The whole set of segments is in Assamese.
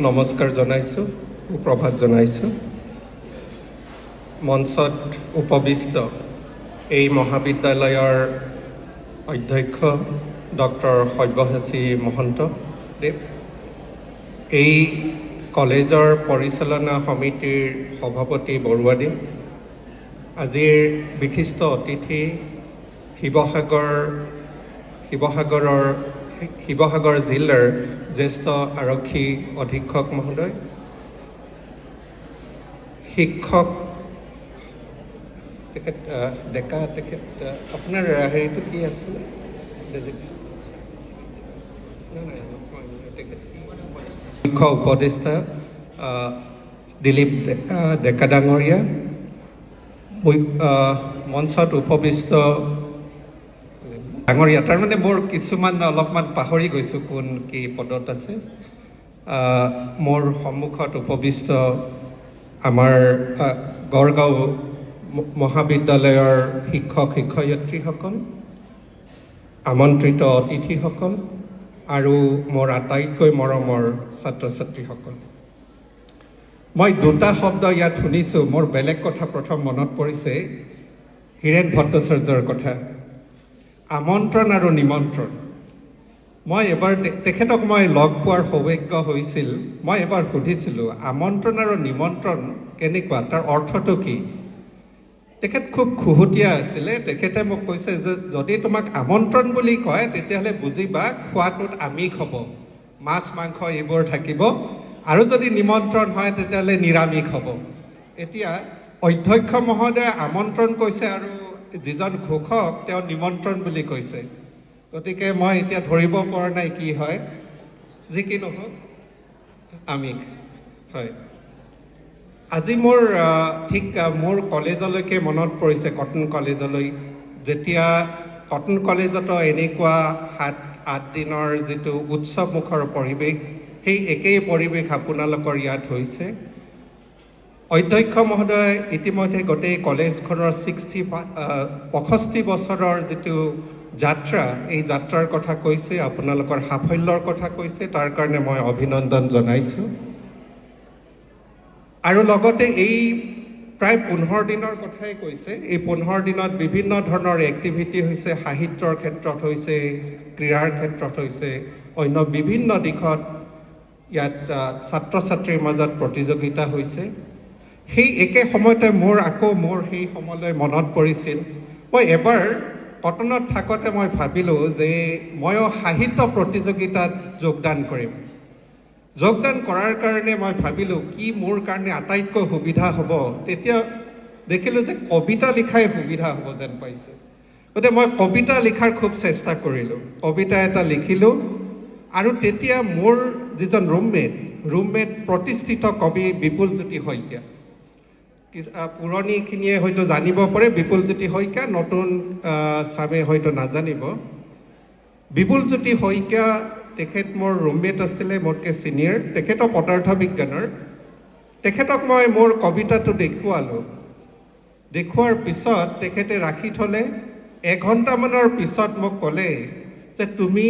নমস্কাৰ জনাইছোঁ, সুপ্ৰভাত জনাইছোঁ। মঞ্চত উপবিষ্ট এই মহাবিদ্যালয়ৰ অধ্যক্ষ ডক্টৰ সব্যসাচী মহন্তদেৱ, এই কলেজৰ পৰিচালনা সমিতিৰ সভাপতি বৰুৱাদেৱ, আজিৰ বিশিষ্ট অতিথি শিৱসাগৰ জিলাৰ জ্যেষ্ঠ আৰক্ষী অধীক্ষক মহোদয়, শিক্ষক ডেকা আপোনাৰ হেৰিটো কি আছিলে? শিক্ষক উপদেষ্টা দিলীপ ডেকা ডাঙৰীয়া, মঞ্চত উপবিষ্ট ডাঙৰীয়া, তাৰমানে মোৰ কিছুমান অলপমান পাহৰি গৈছোঁ কোন কি পদত আছে। মোৰ সন্মুখত উপবিষ্ট আমাৰ গড়গাঁও মহাবিদ্যালয়ৰ শিক্ষক শিক্ষয়িত্ৰীসকল, আমন্ত্ৰিত অতিথিসকল আৰু মোৰ আটাইতকৈ মৰমৰ ছাত্ৰ ছাত্ৰীসকল। মই দুটা শব্দ ইয়াত শুনিছোঁ, মোৰ বেলেগ কথা প্ৰথম মনত পৰিছে হীৰেণ ভট্টাচাৰ্যৰ কথা, আমন্ত্ৰণ আৰু নিমন্ত্ৰণ। মই এবাৰ তেখেতক মই লগ পোৱাৰ সৌভাগ্য হৈছিল। মই এবাৰ সুধিছিলোঁ আমন্ত্ৰণ আৰু নিমন্ত্ৰণ কেনেকুৱা, তাৰ অৰ্থটো কি? তেখেত খুব খুহুতীয়া আছিলে। তেখেতে মোক কৈছে যে যদি তোমাক আমন্ত্ৰণ বুলি কয় তেতিয়াহ'লে বুজিবা খোৱাটোত আমিষ হ'ব, মাছ মাংস এইবোৰ থাকিব, আৰু যদি নিমন্ত্ৰণ হয় তেতিয়াহ'লে নিৰামিষ হ'ব। এতিয়া অধ্যক্ষ মহোদয়ে আমন্ত্ৰণ কৈছে আৰু যিজন ঘোষক তেওঁ নিমন্ত্ৰণ বুলি কৈছে, গতিকে মই এতিয়া ধৰিব পৰা নাই কি হয়। যি কি নহওক আমিষ হয়। আজি মোৰ মোৰ কলেজলৈকে মনত পৰিছে, কটন কলেজলৈ। যেতিয়া কটন কলেজতো এনেকুৱা 7-8 দিনৰ যিটো উৎসৱমুখৰ পৰিৱেশ, সেই একেই পৰিৱেশ আপোনালোকৰ ইয়াত হৈছে। অধ্যক্ষ মহোদয় ইতিমধ্যে গোটেই কলেজখনৰ 65 বছৰৰ যিটো যাত্ৰা, এই যাত্ৰাৰ কথা কৈছে, আপোনালোকৰ সাফল্যৰ কথা কৈছে, তাৰ কাৰণে মই অভিনন্দন জনাইছোঁ। আৰু লগতে এই প্ৰায় 15 দিনৰ কথাই কৈছে। এই 15 দিনত বিভিন্ন ধৰণৰ এক্টিভিটি হৈছে, সাহিত্যৰ ক্ষেত্ৰত হৈছে, ক্ৰীড়াৰ ক্ষেত্ৰত হৈছে, অন্য বিভিন্ন দিশত ইয়াত ছাত্ৰ ছাত্ৰীৰ মাজত প্ৰতিযোগিতা হৈছে। সেই একে সময়তে মোৰ সেই সময়লৈ মনত পৰিছিল, মই এবাৰ কটনত থাকোঁতে মই ভাবিলোঁ যে ময়ো সাহিত্য প্ৰতিযোগিতাত যোগদান কৰিম। যোগদান কৰাৰ কাৰণে মই ভাবিলোঁ কি মোৰ কাৰণে আটাইতকৈ সুবিধা হ'ব। তেতিয়া দেখিলোঁ যে কবিতা লিখাই সুবিধা হ'ব যেন পাইছোঁ। গতিকে মই কবিতা লিখাৰ খুব চেষ্টা কৰিলোঁ, কবিতা এটা লিখিলোঁ। আৰু তেতিয়া মোৰ যিজন ৰুমমেট প্ৰতিষ্ঠিত কবি বিপুলজ্যোতি শইকীয়া, পুৰণিখিনিয়ে হয়তো জানিব পাৰে, বিপুলজ্যোতি শইকীয়া, নতুন চামে হয়তো নাজানিব। বিপুলজ্যোতি শইকীয়া তেখেত মোৰ ৰুমমেট আছিলে, মোতকৈ ছিনিয়ৰ। তেখেতৰ পদাৰ্থ বিজ্ঞানৰ। তেখেতক মই মোৰ কবিতাটো দেখুওৱাৰ পিছত তেখেতে ৰাখি থ'লে। এঘণ্টামানৰ পিছত মোক ক'লে যে তুমি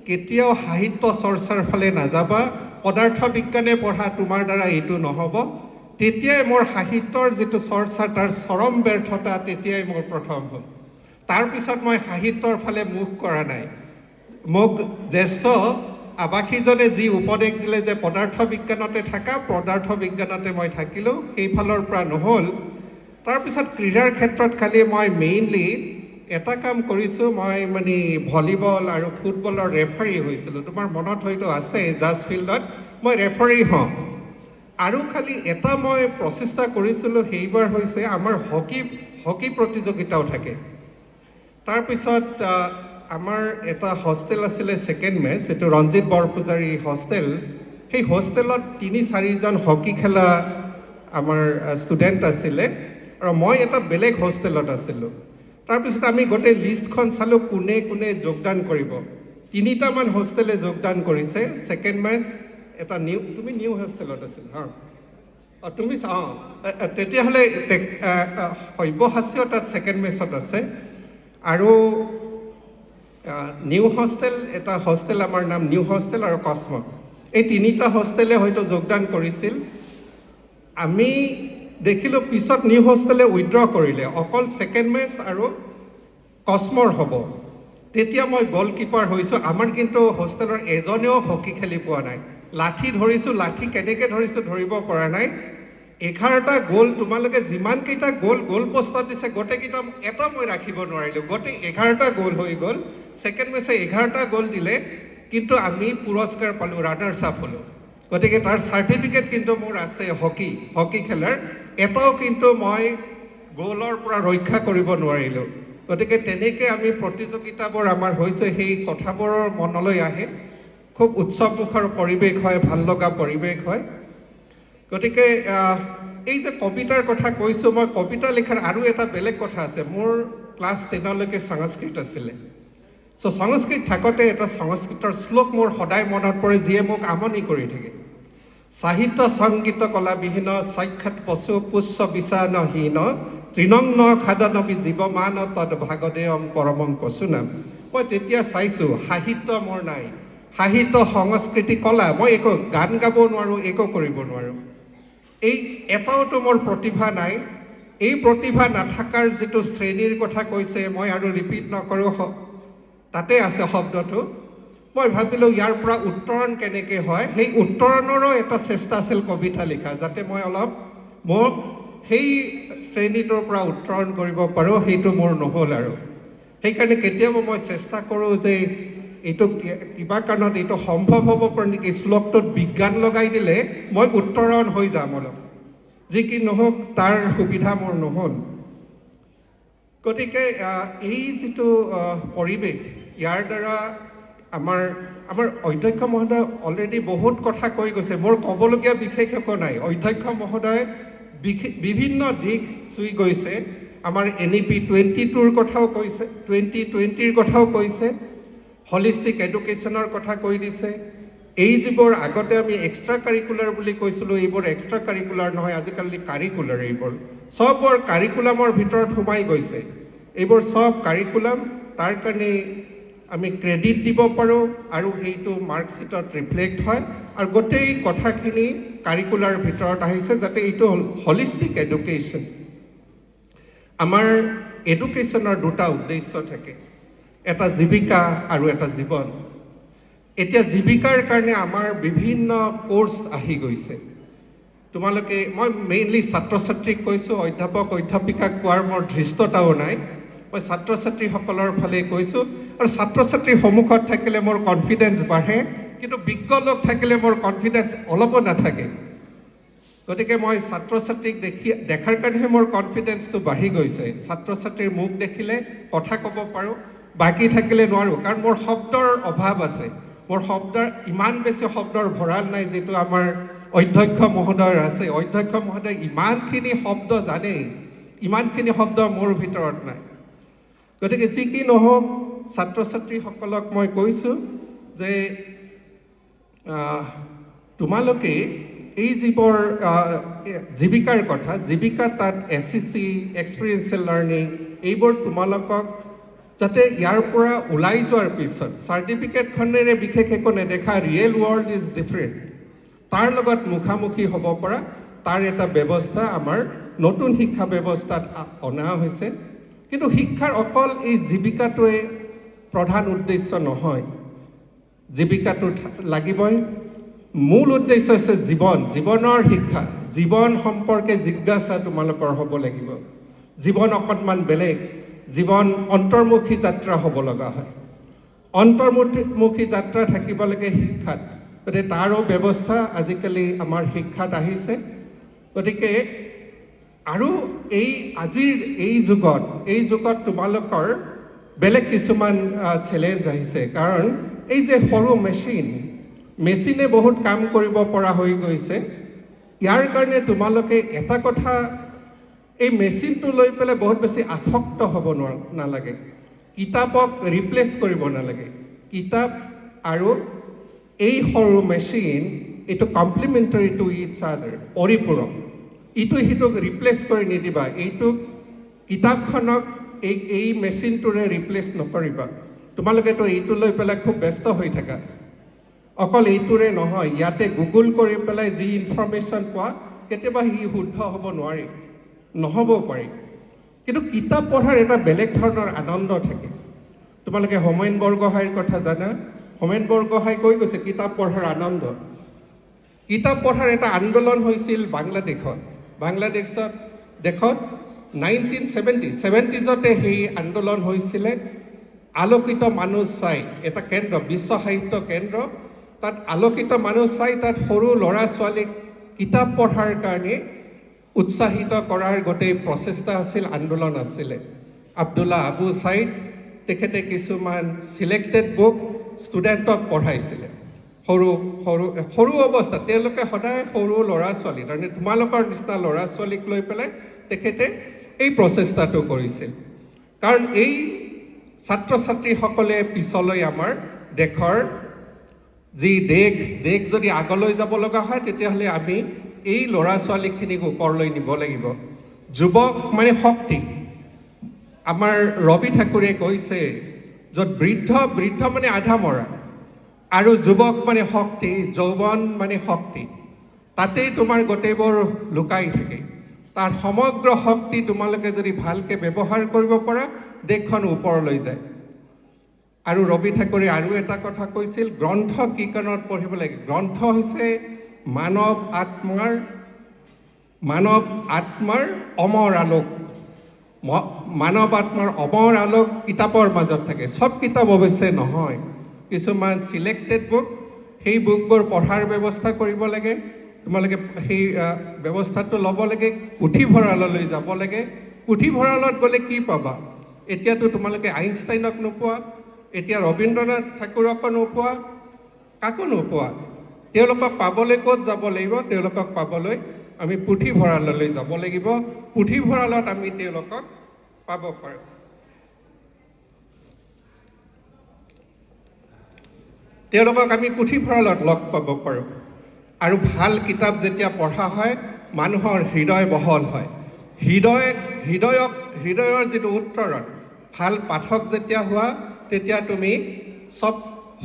কেতিয়াও সাহিত্য চৰ্চাৰ ফালে নাযাবা, পদাৰ্থ বিজ্ঞানে পঢ়া তোমাৰ দ্বাৰা এইটো নহ'ব। তেতিয়াই মোৰ সাহিত্যৰ যিটো চৰ্চা তাৰ চৰম ব্যৰ্থতা তেতিয়াই মোৰ প্ৰথম হ'ল। তাৰপিছত মই সাহিত্যৰ ফালে মুখ কৰা নাই। মোক জ্যেষ্ঠ আৱাসীজনে যি উপদেশ দিলে যে পদাৰ্থ বিজ্ঞানতে থাকা, পদাৰ্থ বিজ্ঞানতে মই থাকিলোঁ, সেইফালৰ পৰা নহ'ল। তাৰপিছত ক্ৰীড়াৰ ক্ষেত্ৰত খালি মই মেইনলি এটা কাম কৰিছোঁ, মই মানে ভলীবল আৰু ফুটবলৰ ৰেফাৰী হৈছিলোঁ। তোমাৰ মনত হয়তো আছে, জাজ ফিল্ডত মই ৰেফাৰী হওঁ। আৰু খালি এটা মই প্ৰচেষ্টা কৰিছিলোঁ, সেইবাৰ হৈছে আমাৰ হকী প্ৰতিযোগিতাও থাকে। তাৰপিছত আমাৰ এটা হোষ্টেল আছিলে ছেকেণ্ড মেচ, এইটো ৰঞ্জিত বৰপূজাৰী হোষ্টেল। সেই হোষ্টেলত 3-4জন হকী খেলা আমাৰ ষ্টুডেণ্ট আছিলে, আৰু মই এটা বেলেগ হোষ্টেলত আছিলোঁ। তাৰপিছত আমি গোটেই লিষ্টখন চালোঁ কোনে কোনে যোগদান কৰিব। 3টামান হোষ্টেলে যোগদান কৰিছে। ছেকেণ্ড মেচ এটা তুমি নিউ হোষ্টেলত আছিল তুমি তেতিয়াহ'লে সব্যসাচীও তাত ছেকেণ্ড মেচত আছে। আৰু নিউ হোষ্টেল, এটা হোষ্টেল আমাৰ নাম নিউ হোষ্টেল আৰু কসমত। এই 3টা হোষ্টেলে হয়তো যোগদান কৰিছিল আমি দেখিলোঁ পিছত নিউ হোষ্টেলে উইথড্ৰ কৰিলে অকল ছেকেণ্ড মেচ আৰু কস্মৰ হ'ব তেতিয়া মই গলকিপাৰ হৈছোঁ আমাৰ কিন্তু হোষ্টেলৰ এজনেও হকী খেলি পোৱা নাই লাঠি ধৰিছোঁ লাঠি কেনেকৈ ধৰিছোঁ ধৰিব পৰা নাই 11টা গ'ল তোমালোকে যিমানকেইটা গ'ল পোষ্টত দিছে গোটেইকেইটা এটা মই ৰাখিব নোৱাৰিলোঁ গোটেই 11টা গ'ল হৈ গ'ল ছেকেণ্ড মেচে 11টা গ'ল দিলে কিন্তু আমি পুৰস্কাৰ পালোঁ ৰানাৰ্ছ আপ হ'লোঁ গতিকে তাৰ চাৰ্টিফিকেট কিন্তু মোৰ আছে হকী খেলাৰ এটাও কিন্তু মই গ'লৰ পৰা ৰক্ষা কৰিব নোৱাৰিলোঁ গতিকে তেনেকৈ আমি প্ৰতিযোগিতাবোৰ আমাৰ হৈছে সেই কথাবোৰৰ মনলৈ আহে খুব উৎসৱমুখৰ পৰিৱেশ হয় ভাল লগা পৰিৱেশ হয় গতিকে এই যে কবিতাৰ কথা কৈছোঁ মই কবিতা লিখাৰ আৰু এটা বেলেগ কথা আছে মোৰ ক্লাছ 10লৈকে সংস্কৃত আছিলে সংস্কৃত থাকোঁতে এটা সংস্কৃতৰ শ্লোক মোৰ সদায় মনত পৰে যিয়ে মোক আমনি কৰি থাকে সাহিত্য সংগীত কলাবিহীন সাক্ষাৎ পশু পুষ্য বিচানহীন তৃণংন খাদনবি জীৱমান তদ ভাগদেয়ম পৰমং পশুনাম মই তেতিয়া চাইছোঁ সাহিত্য মোৰ নাই সাহিত্য সংস্কৃতি কলা মই একো গান গাব নোৱাৰোঁ একো কৰিব নোৱাৰোঁ এই এটাওতো মোৰ প্ৰতিভা নাই এই প্ৰতিভা নাথাকাৰ যিটো শ্ৰেণীৰ কথা কৈছে মই আৰু ৰিপিট নকৰোঁ তাতে আছে শব্দটো মই ভাবিলোঁ ইয়াৰ পৰা উত্তৰণ কেনেকৈ হয় সেই উত্তৰণৰো এটা চেষ্টা আছিল কবিতা লিখা যাতে মই অলপ মোক সেই শ্ৰেণীটোৰ পৰা উত্তৰণ কৰিব পাৰোঁ সেইটো মোৰ নহ'ল আৰু সেইকাৰণে কেতিয়াবা মই চেষ্টা কৰোঁ যে এইটো কিবা কাৰণত এইটো সম্ভৱ হ'ব পাৰে নেকি শ্লোকটোত বিজ্ঞান লগাই দিলে মই উত্তৰণ হৈ যাম অলপ যি কি নহওক তাৰ সুবিধা মোৰ নহ'ল গতিকে এই যিটো পৰিৱেশ ইয়াৰ দ্বাৰা আমাৰ অধ্যক্ষ মহোদয় অলৰেডি বহুত কথা কৈ গৈছে মোৰ ক'বলগীয়া বিশেষ একো নাই অধ্যক্ষ মহোদয় বিভিন্ন দিশ চুই গৈছে আমাৰ NEP 22ৰ কথাও কৈছে 2020ৰ কথাও কৈছে হলিষ্টিক এডুকেশ্যনৰ কথা কৈ দিছে এই যিবোৰ আগতে আমি এক্সট্ৰা কাৰিকুলাৰ বুলি কৈছিলোঁ এইবোৰ এক্সট্ৰা কাৰিকুলাৰ নহয় আজিকালি কাৰিকুলাৰ এইবোৰ সববোৰ কাৰিকুলামৰ ভিতৰত সোমাই গৈছে এইবোৰ সব কাৰিকুলাম তাৰ কাৰণে আমি ক্ৰেডিট দিব পাৰোঁ আৰু সেইটো মাৰ্কশ্বিটত ৰিফ্লেক্ট হয় আৰু গোটেই কথাখিনি কাৰিকুলাৰ ভিতৰত আহিছে যাতে এইটো হলিষ্টিক এডুকেশ্যন আমাৰ এডুকেশ্যনৰ দুটা উদ্দেশ্য থাকে এটা জীৱিকা আৰু এটা জীৱন এতিয়া জীৱিকাৰ কাৰণে আমাৰ বিভিন্ন কোৰ্চ আহি গৈছে তোমালোকে মই মেইনলি ছাত্ৰ ছাত্ৰীক কৈছোঁ অধ্যাপক অধ্যাপিকাক কোৱাৰ মোৰ ধৃষ্টতাও নাই মই ছাত্ৰ ছাত্ৰীসকলৰ ফালে কৈছোঁ আৰু ছাত্ৰ ছাত্ৰীৰ সন্মুখত থাকিলে মোৰ কনফিডেন্স বাঢ়ে কিন্তু বিজ্ঞ লোক থাকিলে মোৰ কনফিডেন্স অলপো নাথাকে গতিকে মই ছাত্ৰ ছাত্ৰীক দেখাৰ কাৰণেহে মোৰ কনফিডেন্সটো বাঢ়ি গৈছে ছাত্ৰ ছাত্ৰীৰ মুখ দেখিলে কথা ক'ব পাৰোঁ বাকী থাকিলে নোৱাৰোঁ কাৰণ মোৰ শব্দৰ অভাৱ আছে মোৰ শব্দৰ ইমান বেছি শব্দৰ ভঁৰাল নাই যিটো আমাৰ অধ্যক্ষ মহোদয়ৰ আছে অধ্যক্ষ মহোদয় ইমানখিনি শব্দ জানেই ইমানখিনি শব্দ মোৰ ভিতৰত নাই গতিকে যি কি নহওক ছাত্ৰ ছাত্ৰীসকলক মই কৈছোঁ যে তোমালোকে এই যিবোৰ জীৱিকাৰ কথা জীৱিকা তাত SCC এক্সপিৰিয়েঞ্চিয়েল লাৰ্ণিং এইবোৰ তোমালোকক যাতে ইয়াৰ পৰা ওলাই যোৱাৰ পিছত চাৰ্টিফিকেটখনেৰে বিশেষ একো নেদেখা ৰিয়েল ৱৰ্ল্ড ইজ ডিফাৰেণ্ট তাৰ লগত মুখামুখি হ'ব পৰা তাৰ এটা ব্যৱস্থা আমাৰ নতুন শিক্ষা ব্যৱস্থাত অনা হৈছে কিন্তু শিক্ষাৰ অকল এই জীৱিকাটোৱে প্ৰধান উদ্দেশ্য নহয় জীৱিকাটো লাগিবই মূল উদ্দেশ্য হৈছে জীৱনৰ শিক্ষা জীৱন সম্পৰ্কে জিজ্ঞাসা তোমালোকৰ হ'ব লাগিব জীৱন অকণমান বেলেগ জীৱন অন্তৰ্মুখী যাত্ৰা হ'ব লগা হয় অন্তৰ্মুখী যাত্ৰা থাকিব লাগে শিক্ষাত গতিকে তাৰো ব্যৱস্থা আজিকালি আমাৰ শিক্ষাত আহিছে গতিকে আৰু আজিৰ এই যুগত তোমালোকৰ বেলেগ কিছুমান চেলেঞ্জ আহিছে কাৰণ এই যে সৰু মেচিনে বহুত কাম কৰিব পৰা হৈ গৈছে ইয়াৰ কাৰণে তোমালোকে এটা কথা এই মেচিনটো লৈ পেলাই বহুত বেছি আসক্ত হ'ব নালাগে কিতাপক ৰিপ্লেচ কৰিব নালাগে কিতাপ আৰু এই সৰু মেচিন এইটো কমপ্লিমেণ্টাৰী টু ইচ আদাৰ পৰিপূৰক ইটো সিটোক ৰিপ্লেচ কৰি নিদিবা এইটো কিতাপখনক এই মেচিনটোৰে ৰিপ্লেচ নকৰিবা তোমালোকেতো এইটো লৈ পেলাই খুব ব্যস্ত হৈ থাকা অকল এইটোৰে নহয়, ইয়াতে গুগল কৰি পেলাই যি ইনফৰমেশ্যন পোৱা কেতিয়াবা সি শুদ্ধ হ'ব নোৱাৰি, নহ'বও পাৰি। কিন্তু কিতাপ পঢ়াৰ এটা বেলেগ ধৰণৰ আনন্দ থাকে। তোমালোকে হোমেন বৰগোহাঁইৰ কথা জানা? হোমেন বৰগোহাঁই কৈ গৈছে কিতাপ পঢ়াৰ আনন্দ। কিতাপ পঢ়াৰ এটা আন্দোলন হৈছিল বাংলাদেশত 1970s সেই আন্দোলন হৈছিলে। আলোকিত মানুহ চাই এটা কেন্দ্ৰ, বিশ্ব সাহিত্য কেন্দ্ৰ, তাত আলোকিত মানুহ চাই তাত সৰু ল'ৰা ছোৱালীক কিতাপ পঢ়াৰ কাৰণে উৎসাহিত কৰাৰ গোটেই প্ৰচেষ্টা আছিল, আন্দোলন আছিলে। আব্দুল্লাহ আবু ছাইদ তেখেতে কিছুমান চিলেক্টেড বুক ষ্টুডেণ্টক পঢ়াইছিলে। সৰু অৱস্থাত তেওঁলোকে সদায় সৰু ল'ৰা ছোৱালী, তাৰমানে তোমালোকৰ নিচিনা ল'ৰা ছোৱালীক লৈ পেলাই তেখেতে এই প্ৰচেষ্টাটো কৰিছিল। কাৰণ এই ছাত্ৰ ছাত্ৰীসকলে পিছলৈ আমাৰ দেশৰ যি দেশ যদি আগলৈ যাব লগা হয়, তেতিয়াহ'লে আমি এই ল'ৰা ছোৱালীখিনিক ওপৰলৈ নিব লাগিব। যুৱক মানে শক্তি। আমাৰ ৰবি ঠাকুৰে কৈছে, য'ত বৃদ্ধ মানে আধা মৰা, আৰু যুৱক মানে শক্তি, যৌৱন মানে শক্তি, তাতেই তোমাৰ গোটেইবোৰ লুকাই থাকে। তাৰ সমগ্ৰ শক্তি তোমালোকে যদি ভালকে ব্যৱহাৰ কৰিব পাৰা, দেশখন ওপৰলৈ যায়। আৰু ৰবি ঠাকুৰে আৰু এটা কথা কৈছিল, গ্ৰন্থ কি কাৰণত পঢ়িব লাগে? গ্ৰন্থ হৈছে মানৱ আত্মাৰ অমৰ আলোক। মানৱ আত্মাৰ অমৰ আলোক কিতাপৰ মাজত থাকে। চব কিতাপ অৱশ্যে নহয়, কিছুমান চিলেক্টেড বুক, সেই বুকবোৰ পঢ়াৰ ব্যৱস্থা কৰিব লাগে। তোমালোকে সেই ব্যৱস্থাটো ল'ব লাগে। পুথিভঁৰাললৈ যাব লাগে। পুথিভঁৰালত গ'লে কি পাবা? এতিয়াতো তোমালোকে আইনষ্টাইনক নোপোৱা, এতিয়া ৰবীন্দ্ৰনাথ ঠাকুৰকো নোপোৱা, কাকো নোপোৱা। তেওঁলোকক পাবলৈ ক'ত যাব লাগিব? তেওঁলোকক পাবলৈ আমি পুথিভঁৰাললৈ যাব লাগিব। পুথিভঁৰালত আমি তেওঁলোকক পাব পাৰোঁ। তেওঁলোকক আমি পুথিভঁৰালত লগ পাব পাৰোঁ। আৰু ভাল কিতাপ যেতিয়া পঢ়া হয়, মানুহৰ হৃদয় বহল হয়। হৃদয়ৰ যিটো উত্তৰণ, ভাল পাঠক যেতিয়া হোৱা, তেতিয়া তুমি চব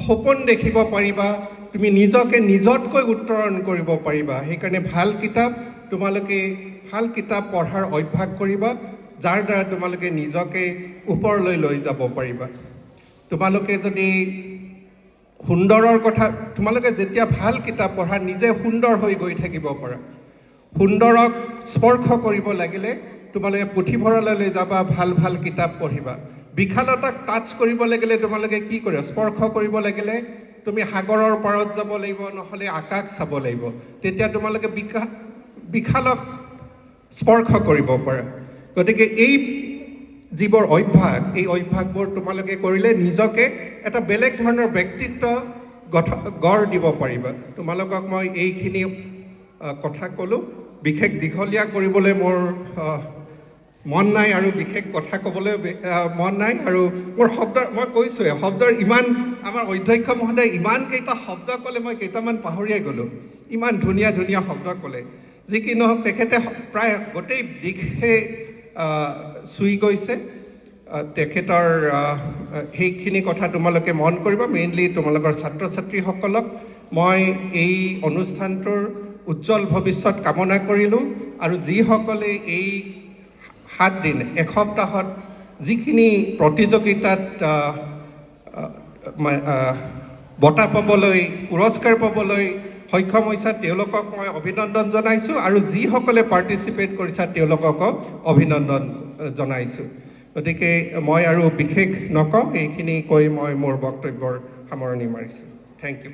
সপোন দেখিব পাৰিবা, তুমি নিজকে নিজতকৈ উত্তৰণ কৰিব পাৰিবা। সেইকাৰণে তোমালোকে ভাল কিতাপ পঢ়াৰ অভ্যাস কৰিবা, যাৰ দ্বাৰা তোমালোকে নিজকে ওপৰলৈ লৈ যাব পাৰিবা। তোমালোকে যদি সুন্দৰৰ কথা, তোমালোকে যেতিয়া ভাল কিতাপ পঢ়া, নিজে সুন্দৰ হৈ গৈ থাকিব পাৰা। সুন্দৰক স্পৰ্শ কৰিব লাগিলে তোমালোকে পুথিভঁৰাললৈ যাবা, ভাল কিতাপ পঢ়িবা। বিশালতাক টাচ কৰিব লাগিলে তোমালোকে কি কৰিবা? স্পৰ্শ কৰিব লাগিলে তুমি সাগৰৰ পাৰত যাব লাগিব, নহ'লে আকাশ চাব লাগিব। তেতিয়া তোমালোকে বিশালক স্পৰ্শ কৰিব পাৰা। গতিকে এই যিবোৰ অভ্যাস, এই অভ্যাসবোৰ তোমালোকে কৰিলে নিজকে এটা বেলেগ ধৰণৰ ব্যক্তিত্ব গঢ় দিব পাৰিবা। তোমালোকক মই এইখিনি কথা ক'লোঁ। বিশেষ দীঘলীয়া কৰিবলৈ মোৰ মন নাই, আৰু বিশেষ কথা ক'বলৈ মন নাই। আৰু মোৰ মই কৈছোঁৱে, শব্দৰ ইমান, আমাৰ অধ্যক্ষ মহোদয়ে ইমান কেইটা শব্দ ক'লে, মই কেইটামান পাহৰিয়াই গ'লোঁ। ইমান ধুনীয়া শব্দ ক'লে। যি কি নহওক, তেখেতে প্ৰায় গোটেই দিশে চুই গৈছে। তেখেতৰ সেইখিনি কথা তোমালোকে মন কৰিবা। মেইনলি তোমালোকৰ ছাত্ৰ ছাত্ৰীসকলক মই এই অনুষ্ঠানটোৰ উজ্জ্বল ভৱিষ্যত কামনা কৰিলোঁ। আৰু যিসকলে এই 7 দিন, এসপ্তাহত যিখিনি প্ৰতিযোগিতাত বঁটা পাবলৈ, পুৰস্কাৰ পাবলৈ সক্ষম হৈছা, তেওঁলোকক মই অভিনন্দন জনাইছোঁ। আৰু যিসকলে পাৰ্টিচিপেট কৰিছা, তেওঁলোককো অভিনন্দন জনাইছোঁ। গতিকে মই আৰু বিশেষ নকওঁ, এইখিনি কৈ মই মোৰ বক্তব্যৰ সামৰণি মাৰিছোঁ। Thank U.